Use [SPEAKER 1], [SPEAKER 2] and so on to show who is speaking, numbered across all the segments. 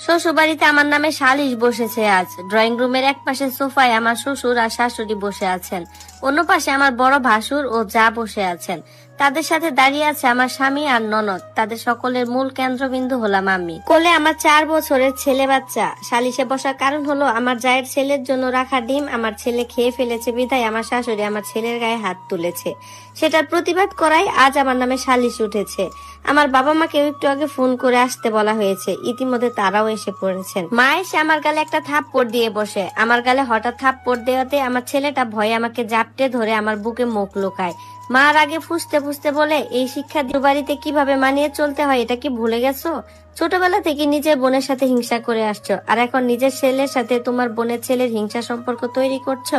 [SPEAKER 1] শ্বশুর বাড়িতে আমার নামে সালিশ বসেছে আজ। ড্রয়িং রুমের এক পাশে সোফায় আমার শ্বশুর আর শাশুড়ি বসে আছেন, অন্য পাশে আমার বড় ভাসুর ও যা বসে আছেন। তাদের সাথে দাঁড়িয়ে আছে আমার স্বামী আর ননদ। তাদের সকলের মূল কেন্দ্রবিন্দু হলাম আমি। কোলে আমার 4 বছরের ছেলে বাচ্চা। সালিশে বসার কারণ হলো আমার জায়ের ছেলের জন্য রাখা ডিম আমার ছেলে খেয়ে ফেলেছে বিধায় আমার শাশুড়ি আমার ছেলের গায়ে হাত তুলেছে। সেটার প্রতিবাদ করাই আজ আমার নামে সালিশ উঠেছে। আমার বাবা মাকে একটু আগে ফোন করে আসতে বলা হয়েছে, ইতিমধ্যে তারাও এসে পড়েছেন। মা এসে আমার গালে একটা থাপ্পড় দিয়ে বসে। আমার গালে হঠাৎ থাপ্পড় দেওয়াতে আমার ছেলেটা ভয়ে আমাকে জাপটে ধরে আমার বুকে মুখ লুকায়। মার আগে ফুসতে ফুসতে বলে, এই শিক্ষা বাড়িতে কিভাবে মানিয়ে চলতে হয় এটা কি ভুলে গেছো? ছোটবেলা থেকে নিজের বোনের সাথে হিংসা করে আসছো, আর এখন নিজের ছেলের সাথে তোমার বোনের ছেলের হিংসা সম্পর্ক তৈরি করছো।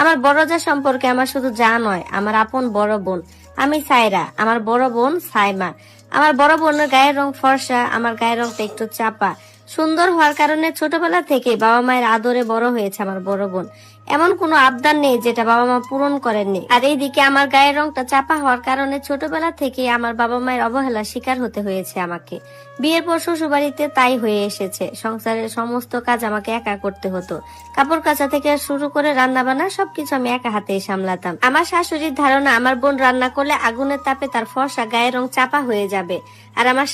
[SPEAKER 1] আমার বড় যা সম্পর্কে আমার শুধু যা নয়, আমার আপন বড় বোন। আমি সাইরা, আমার বড় বোন সাইমা। আমার বড় বোনের গায়ের রং ফর্সা, আমার গায়ের রংটা একটু চাপা। সুন্দর হওয়ার কারণে ছোটবেলা থেকে বাবা মায়ের আদরে বড় হয়েছে আমার বড় বোন। এমন কোনো আবদার নেই যেটা বাবা মা পূরণ করেননি। আর এইদিকে আমার গায়ের রংটা চাপা হওয়ার কারণে ছোটবেলা থেকে আমার বাবা মায়ের অবহেলার শিকার হতে হয়েছে আমাকে। বিয়ের পর শ্বশুর বাড়িতে তাই হয়ে এসেছে। সংসারের সমস্ত কাজ আমাকে একা করতে হতো। কাপড় কাচা থেকে শুরু করে রান্না বান্না সবকিছু আমি একা হাতেই সামলাতাম। আমার শাশুড়ির ধারণা আমার বোন রান্না করলে আগুনের তাপে তার ফর্সা গায়ের রং চাপা হয়ে যাবে। আর আমার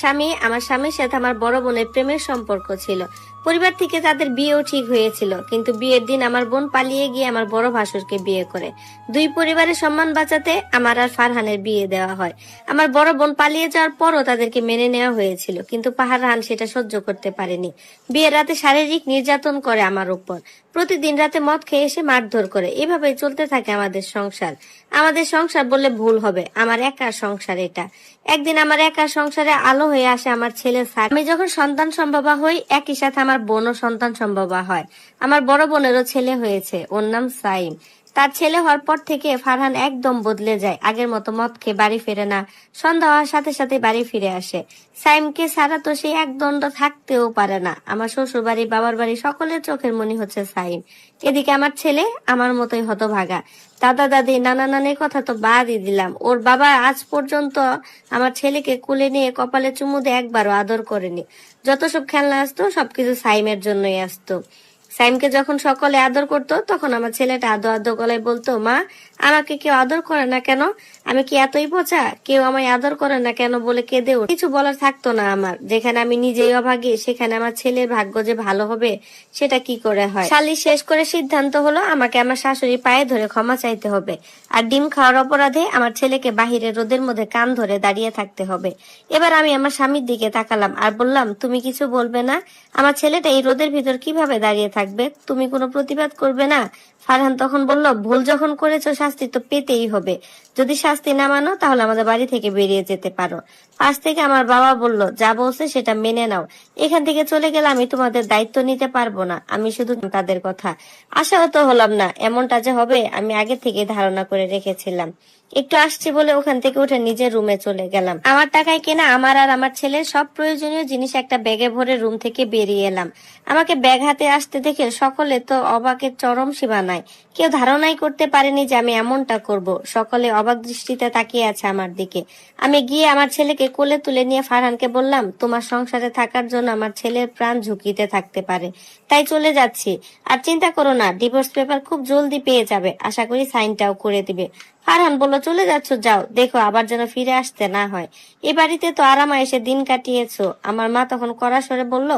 [SPEAKER 1] স্বামীর সাথে আমার বড় বোনের প্রেমের সম্পর্ক ছিল। পরিবার থেকে তাদের বিয়েও ঠিক হয়েছিল, কিন্তু বিয়ের দিন আমার বোন পালিয়ে গিয়ে আমার বড় ভাসুরকে বিয়ে করে। দুই পরিবারের সম্মান বাঁচাতে আমার আর ফারহানের বিয়ে দেওয়া হয়। আমার বড় বোন পালিয়ে যাওয়ার পরও তাদেরকে মেনে নেওয়া হয়েছিল, কিন্তু ফারহান সেটা সহ্য করতে পারেনি। বিয়ের রাতে শারীরিক নির্যাতন করে আমার উপর। প্রতিদিন রাতে মদ খেয়ে এসে মারধর করে। এভাবেই চলতে থাকে আমাদের সংসার। আমাদের সংসার বললে ভুল হবে, আমার একার সংসার এটা। একদিন আমার একার সংসারে আলো হয়ে আসে আমার ছেলে সাইম। আমি যখন সন্তান সম্ভবা হই, একই সাথে আমার বোনও সন্তান সম্ভবা হয়। আমার বড় বোনেরও ছেলে হয়েছে, ওর নাম সাইম। তার ছেলে হওয়ার পর থেকে ফারহান একদম বদলে যায়। আগের মতো মদ খেয়ে বাড়ি ফেরে না, সন্ধ্যা হওয়ার সাথে সাথে বাড়ি ফিরে আসে। সাইমকে ছাড়া তো সে এক দণ্ড থাকতেও পারে না। আমার শ্বশুর বাড়ি, বাবার বাড়ি সকলের চোখের মনি হচ্ছে সাইম। এদিকে আমার ছেলে আমার মতোই হতভাগা। দাদা দাদি নানা নানির কথা তো বাদই দিলাম, ওর বাবা আজ পর্যন্ত আমার ছেলেকে কুলে নিয়ে কপালে চুমু দিয়ে একবারও আদর করেনি। যত সব খেলনা আসতো সবকিছু সাইমের জন্যই আসতো। সাইমকে যখন সকলে আদর করতো তখন আমার ছেলেটা আদো আদো গলায় বলতো, মা আমাকে কেউ আদর করে না কেন? আমি কি এতই পচা? কেউ আমায় আদর করে না কেন বলে কেঁদে ওঠে। কিছু বলার থাকতো না আমার। যেখানে আমি নিজেই অভাগী, সেখানে আমার ছেলের ভাগ্য যে ভালো হবে সেটা কি করে হয়? সালিশ শেষ করে সিদ্ধান্ত হলো আমাকে আমার শাশুড়ি পায়ে ধরে ক্ষমা চাইতে হবে, আর ডিম খাওয়ার অপরাধে আমার ছেলেকে বাহিরে রোদের মধ্যে কান ধরে দাঁড়িয়ে থাকতে হবে। এবার আমি আমার স্বামীর দিকে তাকালাম আর বললাম, তুমি কিছু বলবে না? আমার ছেলেটা এই রোদের ভিতর কিভাবে দাঁড়িয়ে থাকবে? তুমি কোনো প্রতিবাদ করবে না? ফারহান তখন বলল, ভুল যখন করেছো শাস্তি তো পেতেই হবে। যদি শাস্তি না মানো তাহলে আমাদের বাড়ি থেকে বেরিয়ে যেতে পারো। পাশ থেকে আমার বাবা বলল, যা বলছে সেটা মেনে নাও। এখান থেকে চলে গেলে আমি তোমাদের দায়িত্ব নিতে পারবো না। আমি শুধু তাদের কথা। আশাও তো হলাম না এমনটা যে হবে আমি আগে থেকে ধারণা করে রেখেছিলাম। একটু আসছি বলে ওখান থেকে উঠে নিজের রুমে চলে গেলাম। আমার টাকায় কেনা আমার আর আমার ছেলের সব প্রয়োজনীয় জিনিস একটা ব্যাগে ভরে রুম থেকে বেরিয়ে এলাম। আমাকে ব্যাগ হাতে আসতে দেখে সকলে তো অবাকের চরম সীমানায়। কেউ ধারণাই করতে পারেনি যে আমি এমনটা করব। সকলে অবাক দৃষ্টিতে তাকিয়ে আছে আমার দিকে। আমি গিয়ে আমার ছেলেকে কোলে তুলে নিয়ে ফারহানকে বললাম, তোমার সংসারে থাকার জন্য আমার ছেলের প্রাণ ঝুঁকিতে থাকতে পারে, তাই চলে যাচ্ছি। আর চিন্তা করো না, ডিভোর্স পেপার খুব জলদি পেয়ে যাবে। আশা করি সাইনটাও করে দিবে। ফারহান বলল, চলে যাচ্ছ যাও, দেখো আবার যেন ফিরে আসতে না হয়। এ বাড়িতে তো আরামে এসে দিন কাটিয়েছো। আমার মা তখন কড়া স্বরে বলল,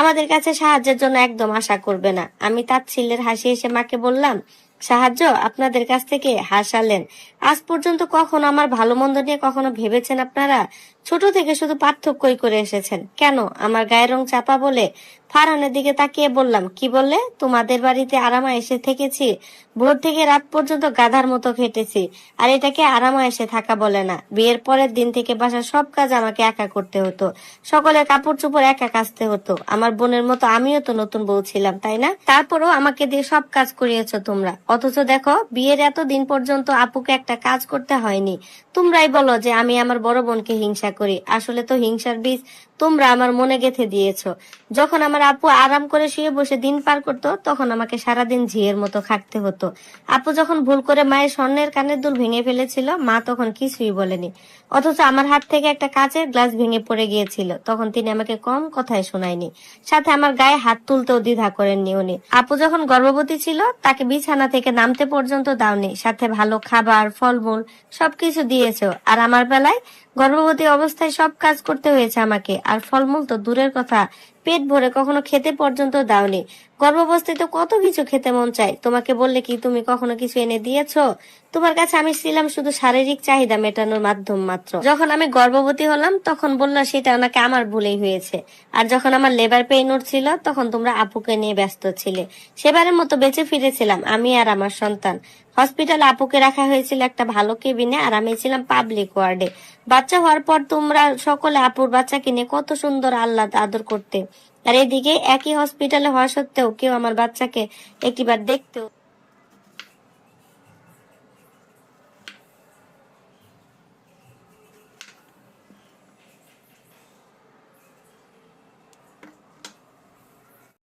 [SPEAKER 1] আমাদের কাছে সাহায্যের জন্য একদম আশা করবে না। আমি তাচ্ছিল্যের হাসি এসে মাকে বললাম, সাহায্য আপনাদের কাছ থেকে হাসালেন? আজ পর্যন্ত কখনো আমার ভালো মন্দ নিয়ে কখনো ভেবেছেন আপনারা? ছোট থেকে শুধু পার্থক্যই করে এসেছেন। কেন? আমার গায়ের রং চাপা বলে? ফারহানের দিকে তাকিয়ে বললাম, কি বললে? তোমাদের বাড়িতে আরামা এসে থেকেছি, ভোর থেকে রাত পর্যন্ত গাধার মতো খেটেছি, আর এটাকে আরামা এসে থাকা বলে না। বিয়ের পরের দিন থেকে বাসার সব কাজ আমাকে একা করতে হতো, সকলের কাপড় চোপড় একা কাচতে হতো। আমার বোনের মতো আমিও তো নতুন বউ ছিলাম, তাই না? তারপরও আমাকে দিয়ে সব কাজ করিয়েছো তোমরা। অথচ দেখো, বিয়ের এত দিন পর্যন্ত আপুকে একটা কাজ করতে হয়নি। তোমরাই বলো যে আমি আমার বড় বোনকে হিংসা করি। আসলে তো হিংসার বীজ তোমরা আমার মনে গেঁথে দিয়েছো। যখন আমার আপু আরাম করে শুয়ে বসে দিন পার করতো তখন আমাকে সারাদিন ঝিয়ের মতো খাটতে হতো। আপু যখন ভুল করে মায়ের স্বর্ণের কানের দুল ভেঙে ফেলেছিল মা তখন কিছুই বলেনি, অথচ আমার হাত থেকে একটা কাচের গ্লাস ভেঙে পড়ে গিয়েছিল তখন তিনি আমাকে কম কথায় শোনায়নি, সাথে আমার গায়ে হাত তুলতেও দ্বিধা করেননি উনি। আপু যখন গর্ভবতী ছিল তাকে বিছানা থেকে নামতে পর্যন্ত দাওনি, সাথে ভালো খাবার ফলমূল সবকিছু দিয়েছো। আর আমার বেলায় গর্ভবতী অবস্থায় সব কাজ করতে হয়েছে আমাকে, আর ফলমূল তো দূরের কথা, পেট ভরে কখনো খেতে পর্যন্ত দাওনি। গর্ভাবস্থায় তো কত কিছু খেতে মন চায়, তোমাকে বললে কি তুমি কখনো কিছু এনে দিয়েছো? তোমার কাছে আমি ছিলাম শুধু শারীরিক চাহিদা মেটানোর মাধ্যম মাত্র। যখন আমি গর্ভবতী হলাম তখন বললা সেটা নাকি আমার ভুলেই হয়েছে, আর যখন আমার লেবার পেইন উঠছিল তখন তোমরা আপুকে নিয়ে ব্যস্ত ছিলে। সেবারের মতো বেঁচে ফিরেছিলাম আমি আর আমার সন্তান। হসপিটালে আপুকে রাখা হয়েছিল একটা ভালো কেবিনে, আর আমি ছিলাম পাবলিক ওয়ার্ডে। বাচ্চা হওয়ার পর তোমরা সকলে আপুর বাচ্চাকে নিয়ে কত সুন্দর আল্লাহ আদর করতে, আর এদিকে একই হসপিটালে হওয়া সত্ত্বেও কেউ আমার বাচ্চাকে একটিবার দেখতেও